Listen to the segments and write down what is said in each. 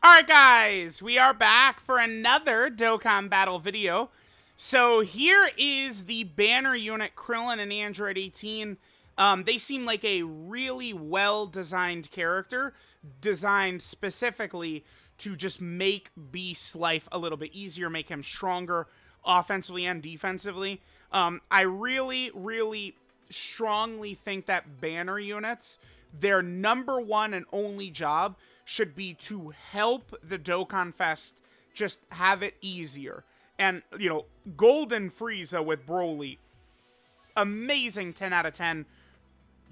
Alright guys, we are back for another Dokkan battle video. So here is the banner unit Krillin and Android 18. They seem like a really well-designed character, designed specifically to just make Beast's life a little bit easier, make him stronger offensively and defensively. I really strongly think that banner units, their #1 and only job should be to help the Dokkan Fest just have it easier. And, you know, Golden Frieza with Broly, amazing 10 out of 10.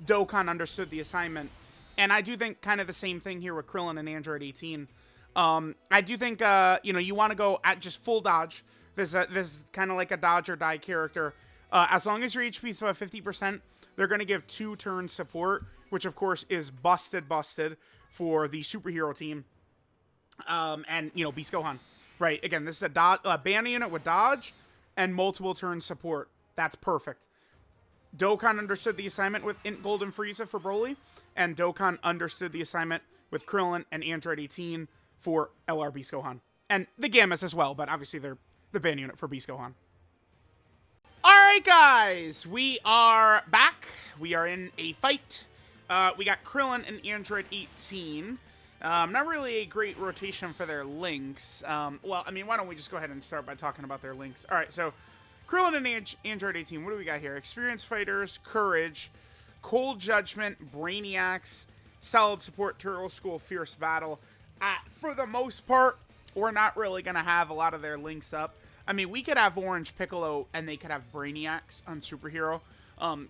Dokkan understood the assignment. And I do think kind of the same thing here with Krillin and Android 18. I do think, you know, you want to go at just full dodge. This is kind of like a dodge or die character. As long as your HP is about 50%, they're going to give 2 turn support, which of course is busted for the superhero team. And, you know, Beast Gohan. Right, again, this is a banner unit with dodge and multiple turn support. That's perfect. Dokkan understood the assignment with Golden Frieza for Broly, and Dokkan understood the assignment with Krillin and Android 18 for LR Beast Gohan. And the Gammas as well, but obviously they're the banner unit for Beast Gohan. Alright guys, we are back. We are in a fight. We got Krillin and Android 18. Not really a great rotation for their links. Well, I mean, why don't we just go ahead and start by talking about their links. Alright, so Krillin and Android 18, what do we got here? Experienced Fighters, Courage, Cold Judgment, Brainiacs, Solid Support, Turtle School, Fierce Battle. For the most part, we're not really going to have a lot of their links up. I mean, we could have Orange Piccolo and they could have Brainiacs on Superhero.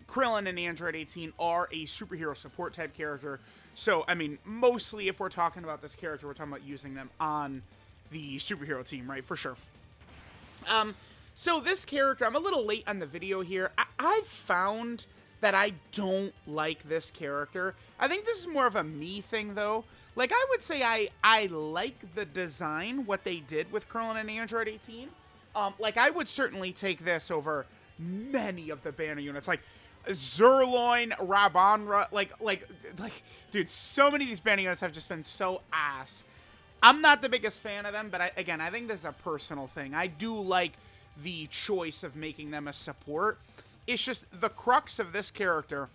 Krillin and Android 18 are a superhero support type character. So, I mean, mostly if we're talking about this character, we're talking about using them on the superhero team, right? For sure. So this character, I'm a little late on the video here. I've found that I don't like this character. I think this is more of a me thing, though. Like, I would say I like the design, what they did with Krillin and Android 18. Like, I would certainly take this over many of the banner units, like Zerloin, Rabanra, like, dude, so many of these banner units have just been so ass. I'm not the biggest fan of them, but again, I think this is a personal thing. I do like the choice of making them a support. It's just the crux of this character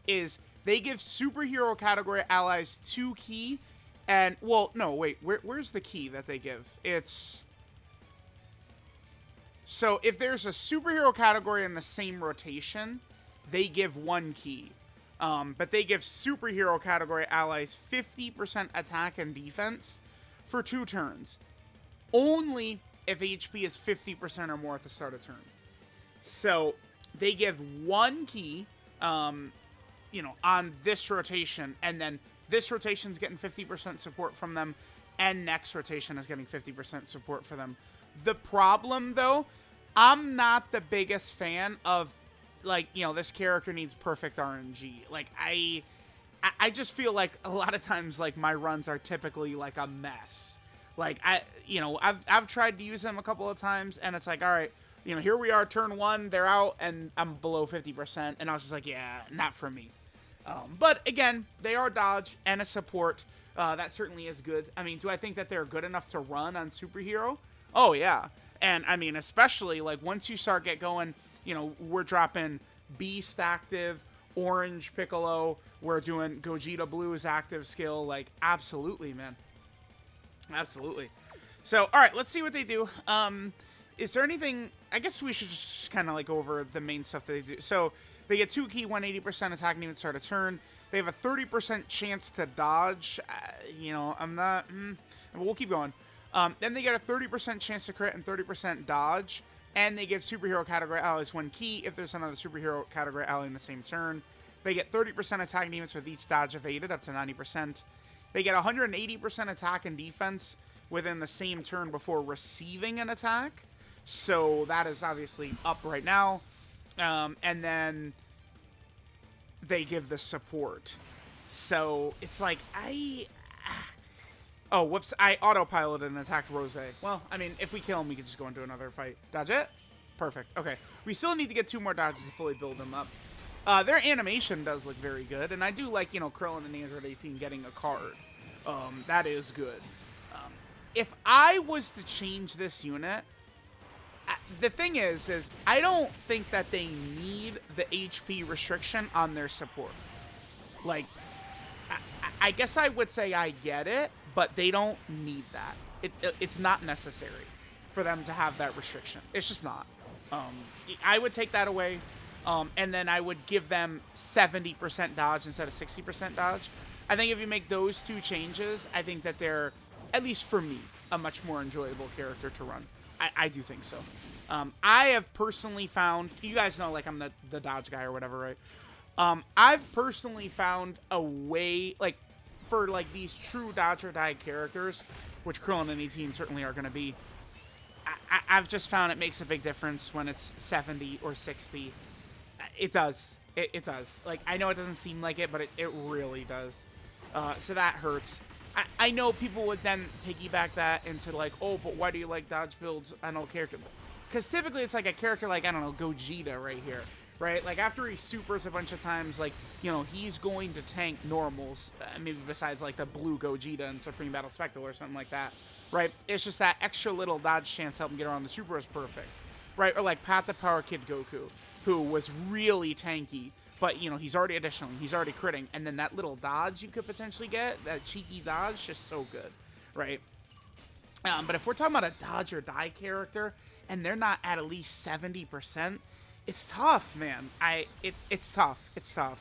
is they give superhero category allies 2 key, and, well, no, wait, where's the key that they give? It's... So, if there's a superhero category in the same rotation, they give 1 key. But they give superhero category allies 50% attack and defense for 2 turns. Only if HP is 50% or more at the start of turn. So, they give 1 key, you know, on this rotation, and then this rotation's getting 50% support from them, and next rotation is getting 50% support for them. The problem, though, I'm not the biggest fan of, like, you know, this character needs perfect RNG. Like, I just feel like a lot of times, like, my runs are typically, like, a mess. Like, I've tried to use them a couple of times, and it's like, all right, you know, here we are, turn 1, they're out, and I'm below 50%, and I was just like, yeah, not for me. But, again, they are dodge and a support. That certainly is good. I mean, do I think that they're good enough to run on Superhero? Oh, yeah. And, I mean, especially, like, once you start get going, you know, we're dropping Beast active, Orange Piccolo, we're doing Gogeta Blue's active skill. Like, absolutely, man. Absolutely. So, all right, let's see what they do. Is there anything... I guess we should just kind of, like, go over the main stuff that they do. So, they get 2 key, 180% attack, and even start a turn. They have a 30% chance to dodge. You know, I'm not... We'll keep going. Then they get a 30% chance to crit and 30% dodge. And they give superhero category allies 1 key if there's another superhero category ally in the same turn. They get 30% attack and defense with each dodge evaded, up to 90%. They get 180% attack and defense within the same turn before receiving an attack. So that is obviously up right now. And then they give the support. So it's like, oh, whoops, I autopiloted and attacked Rose. Well, I mean, if we kill him, we can just go into another fight. Dodge it? Perfect. Okay. We still need to get 2 more dodges to fully build them up. Their animation does look very good, and I do like, you know, Krillin and Android 18 getting a card. That is good. if I was to change this unit, the thing is I don't think that they need the HP restriction on their support. Like, I guess I would say I get it, but they don't need that. It's not necessary for them to have that restriction. It's just not. I would take that away, and then I would give them 70% dodge instead of 60% dodge. I think if you make those two changes, I think that they're, at least for me, a much more enjoyable character to run. I do think so. I have personally found, you guys know, like, I'm the dodge guy or whatever, right? I've personally found a way, like, for, like, these true dodge or die characters, which KRILLIN and 18 certainly are going to be, I've just found it makes a big difference when it's 70 or 60. It does. It does. Like, I know it doesn't seem like it, but it really does. So that hurts. I know people would then piggyback that into, like, oh, but why do you like dodge builds on all characters? Because typically it's like a character like, I don't know, Gogeta right here, right? Like, after he supers a bunch of times, like, you know, he's going to tank normals, maybe besides, like, the blue Gogeta and Supreme Battle Spectacle or something like that, right? It's just that extra little dodge chance to help him get around the super is perfect, right? Or, like, Path to Power Kid Goku, who was really tanky, but, you know, he's already additionally, he's already critting, and then that little dodge you could potentially get, that cheeky dodge, just so good, right? But if we're talking about a dodge or die character, and they're not at least 70%, it's tough, man. It's tough. It's tough.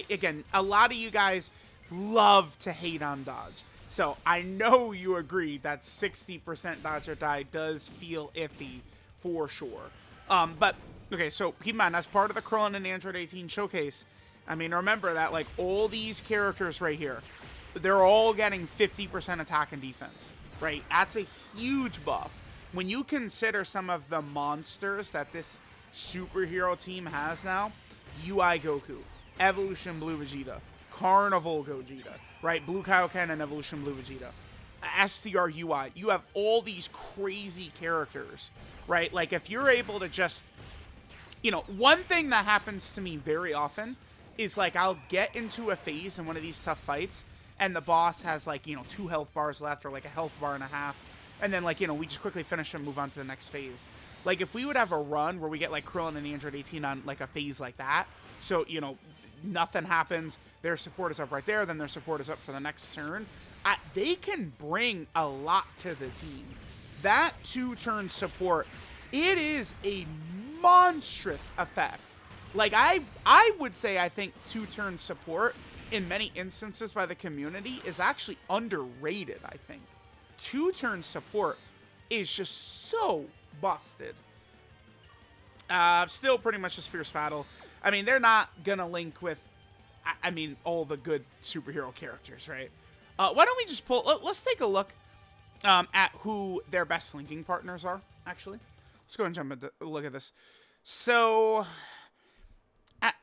Again, a lot of you guys love to hate on dodge. So I know you agree that 60% dodge or die does feel iffy for sure. But, okay, so keep in mind, that's part of the KRILLIN and Android 18 showcase. I mean, remember that, like, all these characters right here, they're all getting 50% attack and defense, right? That's a huge buff. When you consider some of the monsters that this superhero team has now, UI Goku, Evolution Blue Vegeta, Carnival Gogeta, right? Blue Kaioken and Evolution Blue Vegeta, STR UI. You have all these crazy characters, right? Like, if you're able to just, you know, one thing that happens to me very often is, like, I'll get into a phase in one of these tough fights, and the boss has, like, you know, 2 health bars left, or, like, a health bar and a half. And then, like, you know, we just quickly finish and move on to the next phase. Like, if we would have a run where we get, like, KRILLIN and Android 18 on, like, a phase like that, so, you know, nothing happens, their support is up right there, then their support is up for the next turn, they can bring a lot to the team. That 2-turn support, it is a monstrous effect. Like, I would say I think 2-turn support, in many instances by the community, is actually underrated, I think. 2-turn support is just so busted. Still pretty much just Fierce Battle. I mean, they're not gonna link with, I mean, all the good superhero characters, right? Why don't we just pull, let's take a look at who their best linking partners are, actually. Let's go and jump at look at this. So,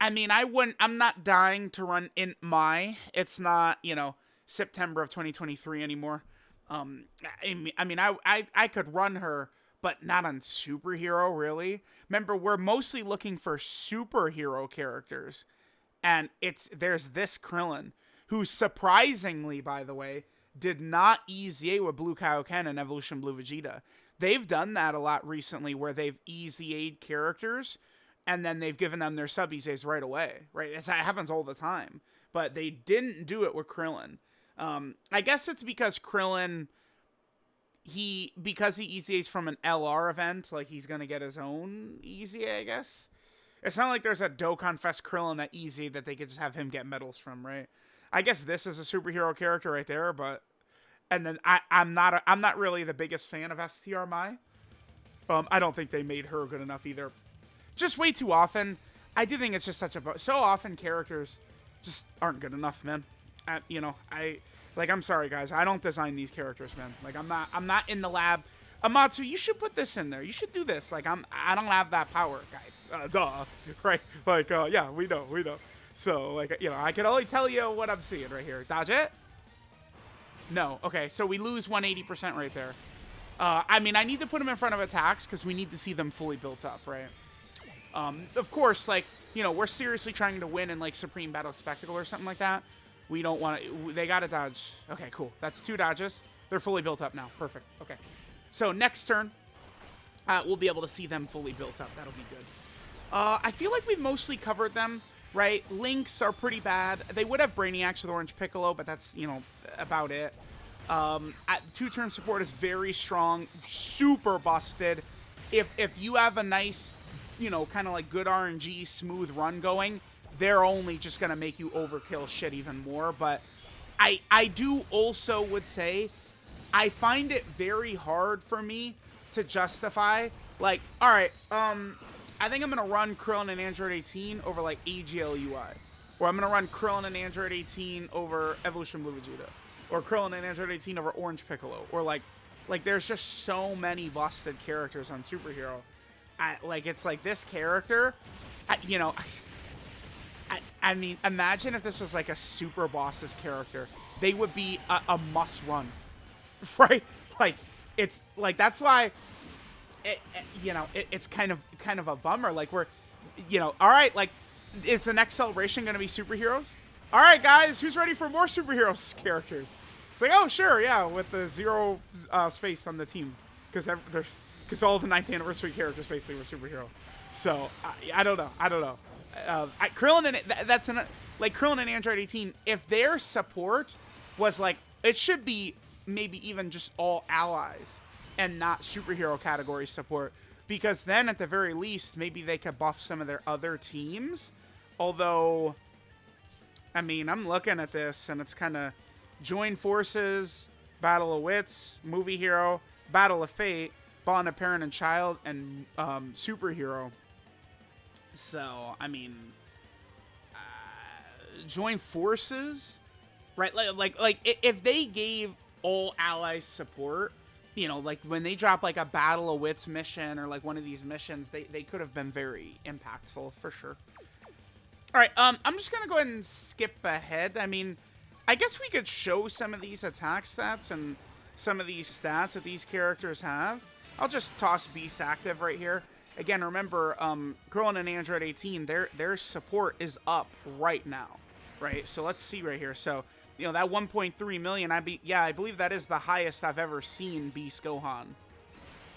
I mean, I'm not dying to run in Mai. It's not, you know, September of 2023 anymore. I mean, I could run her, but not on superhero, really. Remember, we're mostly looking for superhero characters, and there's this KRILLIN, who surprisingly, by the way, did not EZA with Blue Kaioken and Evolution Blue Vegeta. They've done that a lot recently, where they've EZA'd characters, and then they've given them their sub EZAs right away, right? It happens all the time, but they didn't do it with KRILLIN. I guess it's because KRILLIN, because he EZAs from an LR event, like, he's gonna get his own EZA, I guess. It's not like there's a Dokkan Fest KRILLIN that EZA that they could just have him get medals from, right? I guess this is a superhero character right there, but, and then I'm not really the biggest fan of STR Mai. I don't think they made her good enough either. Just way too often. I do think it's just so often characters just aren't good enough, man. You know, I'm sorry, guys. I don't design these characters, man. Like, I'm not in the lab. Amatsu, you should put this in there. You should do this. Like, I don't have that power, guys. Duh. Right? Like, yeah, we know. So, like, you know, I can only tell you what I'm seeing right here. Dodge it? No. Okay, so we lose 180% right there. I mean, I need to put them in front of attacks because we need to see them fully built up, right? Of course, like, you know, we're seriously trying to win in, like, Supreme Battle Spectacle or something like that. We don't want to, they got to dodge. Okay, cool. That's 2 dodges. They're fully built up now. Perfect. Okay. So next turn, we'll be able to see them fully built up. That'll be good. I feel like we've mostly covered them, right? Links are pretty bad. They would have Brainiacs with Orange Piccolo, but that's, you know, about it. Two-turn support is very strong, super busted. If you have a nice, you know, kind of like good RNG, smooth run going, they're only just going to make you overkill shit even more. But I do also would say I find it very hard for me to justify, like, all right, I think I'm going to run Krillin and Android 18 over, like, AGL UI. Or I'm going to run Krillin and Android 18 over Evolution Blue Vegeta. Or Krillin and Android 18 over Orange Piccolo. Or, like there's just so many busted characters on Superhero. It's like this character, you know, I mean, imagine if this was, like, a Super Boss's character. They would be a must-run, right? Like, it's, like, that's why... you know, it's kind of a bummer. Like, we're, you know, all right, like, is the next celebration going to be superheroes? All right, guys, who's ready for more superheroes characters? It's like, oh, sure, yeah, with the 0 space on the team, because all the 9th anniversary characters basically were superhero. So I don't know. Krillin and Krillin and Android 18. If their support was like, it should be maybe even just all allies and not superhero category support, because then at the very least, maybe they could buff some of their other teams. Although, I mean, I'm looking at this and it's kind of Join Forces, Battle of Wits, Movie Hero, Battle of Fate, Bond of Parent and Child, and Superhero. So, I mean, Join Forces, right? Like if they gave all allies support, you know, like when they drop like a Battle of Wits mission or like one of these missions, they could have been very impactful for sure. All right, I'm just gonna go ahead and skip ahead. I mean, I guess we could show some of these attack stats and some of these stats that these characters have. I'll just toss Beast Active right here. Again, remember, Krillin and Android 18, their support is up right now, right? So let's see right here. So, you know, that 1.3 million, I believe that is the highest I've ever seen Beast Gohan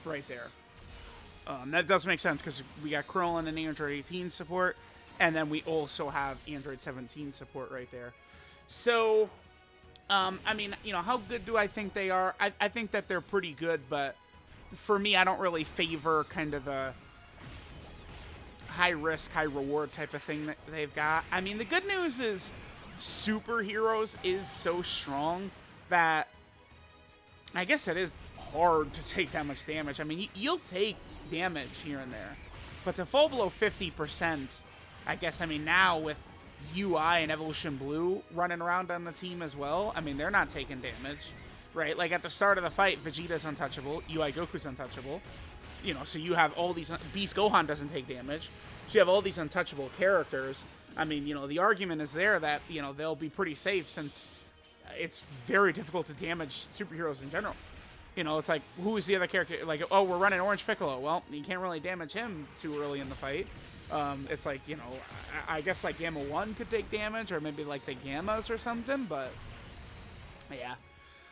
right there. That does make sense because we got Krillin and Android 18 support, and then we also have Android 17 support right there. So, I mean, you know, how good do I think they are? I think that they're pretty good, but for me, I don't really favor kind of the high risk, high reward type of thing that they've got. I mean, the good news is Superheroes is so strong that I guess it is hard to take that much damage. I mean, you'll take damage here and there, but to fall below 50%, I guess, I mean, now with UI and Evolution Blue running around on the team as well, I mean, they're not taking damage, right? Like, at the start of the fight, Vegeta's untouchable, UI Goku's untouchable, you know, so you have all these, Beast Gohan doesn't take damage, so you have all these untouchable characters. I mean, you know, the argument is there that, you know, they'll be pretty safe since it's very difficult to damage superheroes in general. You know, it's like, who is the other character? Like, oh, we're running Orange Piccolo. Well, you can't really damage him too early in the fight. It's like, you know, I guess like Gamma 1 could take damage, or maybe like the Gammas or something, but yeah.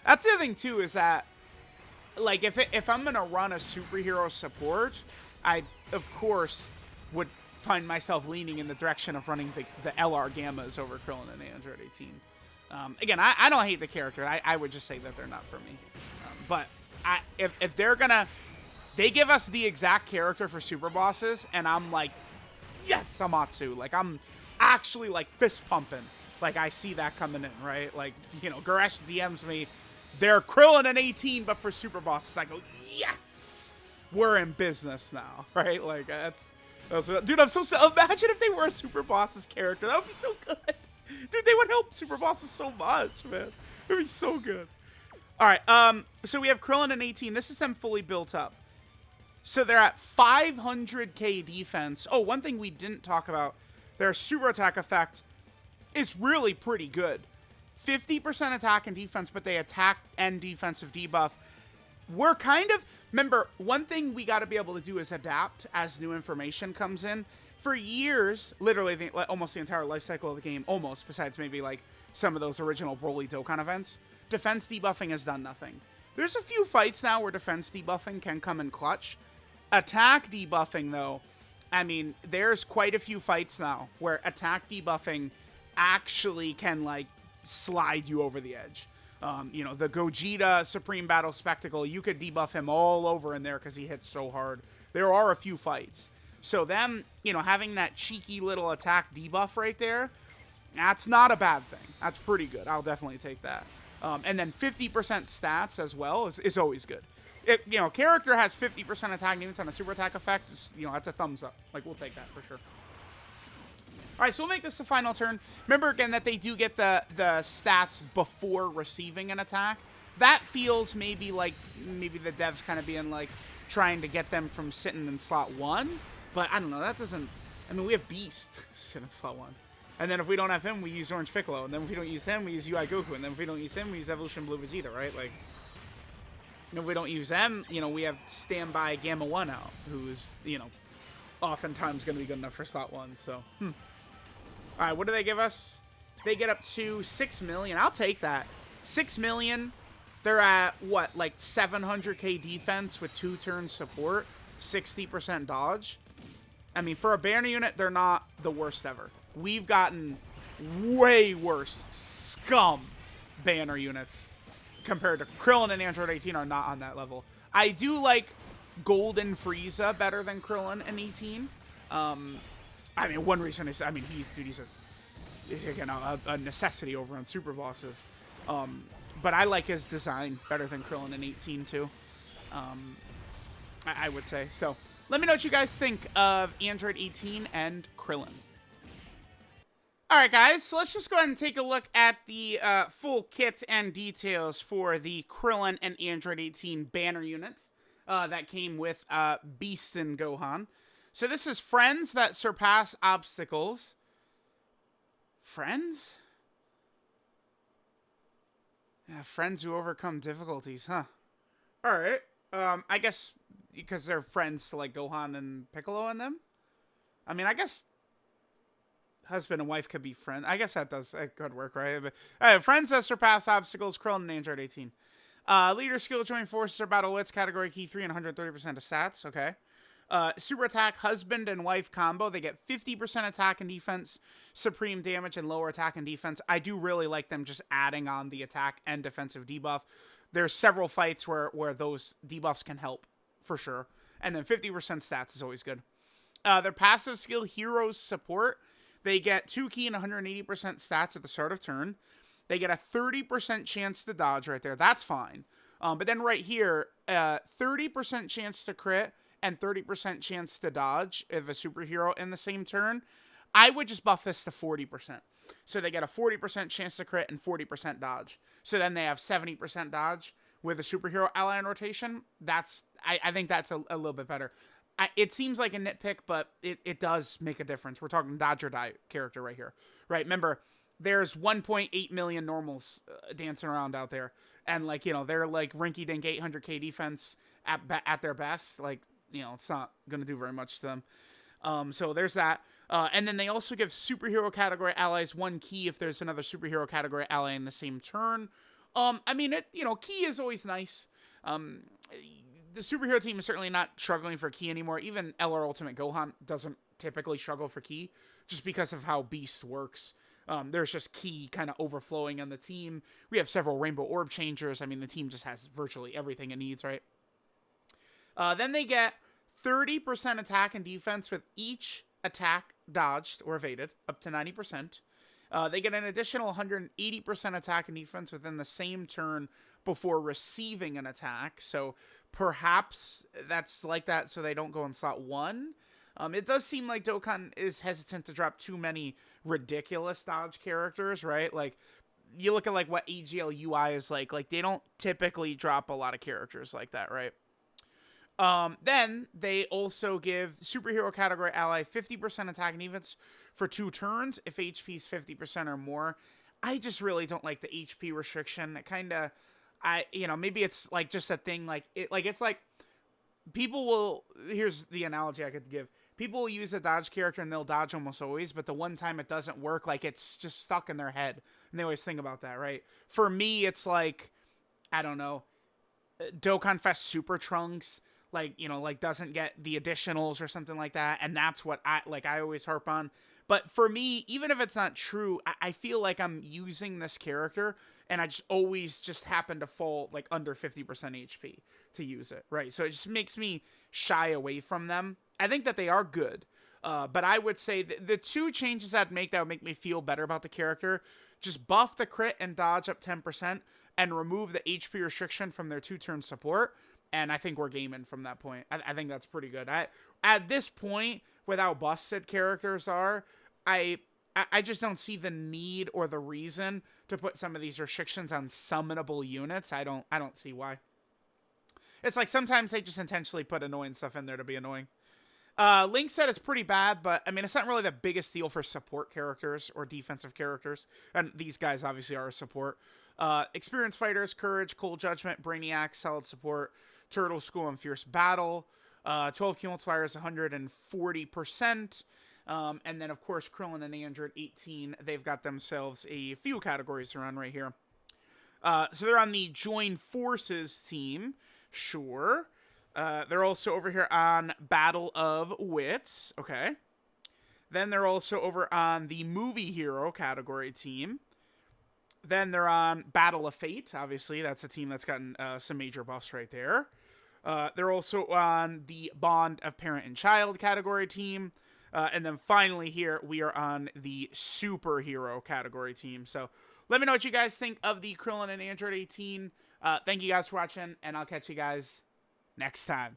That's the other thing too, is that, like, if I'm going to run a superhero support, I, of course, would find myself leaning in the direction of running the LR Gammas over Krillin and Android 18. Again, I don't hate the character. I would just say that they're not for me. But if they're gonna, they give us the exact character for super bosses, and I'm like, yes, Amatsu. Like, I'm actually like fist pumping. Like, I see that coming in, right? Like, you know, Goresh DMs me, they're Krillin and 18, but for super bosses. I go, yes, we're in business now, right? Like, that's dude, I'm so, imagine if they were a super bosses character. That would be so good. Dude, they would help super bosses so much, man. It would be so good. All right, so we have Krillin and 18. This is them fully built up. So they're at 500k defense. Oh, one thing we didn't talk about, their super attack effect is really pretty good. 50% attack and defense, but they attack and defensive debuff. We're kind of, remember, one thing we got to be able to do is adapt as new information comes in. For years, literally almost the entire life cycle of the game, almost, besides maybe like some of those original Broly Dokkan events, defense debuffing has done nothing. There's a few fights now where defense debuffing can come in clutch. Attack debuffing, though, I mean, there's quite a few fights now where attack debuffing actually can, like, slide you over the edge. You know, the Gogeta Supreme Battle Spectacle, you could debuff him all over in there because he hits so hard. There are a few fights. So them, you know, having that cheeky little attack debuff right there, that's not a bad thing. That's pretty good. I'll definitely take that. And then 50% stats as well is always good. You know, character has 50% attack units on a super attack effect. You know, that's a thumbs up. Like, we'll take that for sure. All right, so we'll make this the final turn. Remember, again, that they do get the stats before receiving an attack. That feels maybe like the devs kind of being like trying to get them from sitting in slot 1. But I don't know. That doesn't... I mean, we have Beast sitting in slot 1. And then if we don't have him, we use Orange Piccolo. And then if we don't use him, we use UI Goku. And then if we don't use him, we use Evolution Blue Vegeta, right? Like, you know, if we don't use them, you know, we have Standby Gamma 1 out, who's, you know, oftentimes going to be good enough for slot 1. So, All right, what do they give us? They get up to 6 million. I'll take that. 6 million. They're at, what, like 700k defense with 2 turns support, 60% dodge. I mean, for a banner unit, they're not the worst ever. We've gotten way worse scum banner units compared to Krillin and Android 18 are not on that level. I do like Golden Frieza better than Krillin and 18. I mean, one reason is, I mean, he's a necessity over on Super Bosses. But I like his design better than Krillin and 18 too. I would say. So let me know what you guys think of Android 18 and Krillin. Alright guys, so let's just go ahead and take a look at the full kit and details for the Krillin and Android 18 banner unit that came with Beast and Gohan. So this is Friends that Surpass Obstacles. Friends? Yeah, friends who overcome difficulties, huh? Alright, I guess because they're friends to like Gohan and Piccolo and them? I mean, I guess husband and wife could be friends. I guess that could work, right? But, friends that surpass obstacles, Krillin and Android 18. Leader skill, join forces or battle wits, category key 3 and 130% of stats. Okay. Super attack, husband and wife combo. They get 50% attack and defense, supreme damage, and lower attack and defense. I do really like them just adding on the attack and defensive debuff. There's several fights where those debuffs can help, for sure. And then 50% stats is always good. Their passive skill, Heroes Support. They get 2 key and 180% stats at the start of turn. They get a 30% chance to dodge right there. That's fine. But then right here, 30% chance to crit and 30% chance to dodge if a superhero in the same turn. I would just buff this to 40%. So they get a 40% chance to crit and 40% dodge. So then they have 70% dodge with a superhero ally in rotation. I think that's a little bit better. It seems like a nitpick, but it does make a difference. We're talking dodge or die character right here. Right, remember, there's 1.8 million normals dancing around out there. And, like, you know, they're, like, rinky-dink 800k defense at their best. Like, you know, it's not going to do very much to them. So there's that. And then they also give superhero category allies 1 key if there's another superhero category ally in the same turn. I mean, key is always nice. The superhero team is certainly not struggling for key anymore. Even LR Ultimate Gohan doesn't typically struggle for key just because of how Beast works. There's just key kind of overflowing on the team. We have several Rainbow Orb Changers. I mean, the team just has virtually everything it needs, right? Then they get 30% attack and defense with each attack dodged or evaded, up to 90%. They get an additional 180% attack and defense within the same turn before receiving an attack. So perhaps that's like that so they don't go in slot 1. It does seem like Dokkan is hesitant to drop too many ridiculous dodge characters, right? Like, you look at like what AGL UI is like they don't typically drop a lot of characters like that, right? Then they also give superhero category ally 50% attack and defense for 2 turns if HP is 50% or more. I just really don't like the HP restriction. It kind of, maybe it's like just a thing. Like it's like people will. Here's the analogy I could give. people will use a dodge character and they'll dodge almost always, but the one time it doesn't work, like, it's just stuck in their head. And they always think about that, right? For me, it's like, I don't know, Dokkan Fest Super Trunks, like, you know, like, doesn't get the additionals or something like that. And that's what I always harp on. But for me, even if it's not true, I feel like I'm using this character and I just always just happen to fall like under 50% HP to use it, right? So it just makes me shy away from them. I think that they are good, but I would say the two changes I'd make that would make me feel better about the character, just buff the crit and dodge up 10% and remove the HP restriction from their 2-turn support. And I think we're gaming from that point. I think that's pretty good. At this point, with how busted characters are, I just don't see the need or the reason to put some of these restrictions on summonable units. I don't see why. It's like sometimes they just intentionally put annoying stuff in there to be annoying. Link said it's pretty bad, but I mean, it's not really the biggest deal for support characters or defensive characters. And these guys obviously are a support. Experienced fighters, Courage, Cold Judgment, Brainiac, Solid Support, Turtle School, and Fierce Battle. 12 key multipliers, 140%. And then, of course, Krillin and Android 18, they've got themselves a few categories to run right here. So they're on the Join Forces team. Sure. They're also over here on Battle of Wits. Okay. Then they're also over on the Movie Hero category team. Then they're on Battle of Fate. Obviously, that's a team that's gotten some major buffs right there. They're also on the Bond of Parent and Child category team. And then finally here, we are on the Superhero category team. So let me know what you guys think of the Krillin and Android 18. Thank you guys for watching, and I'll catch you guys next time.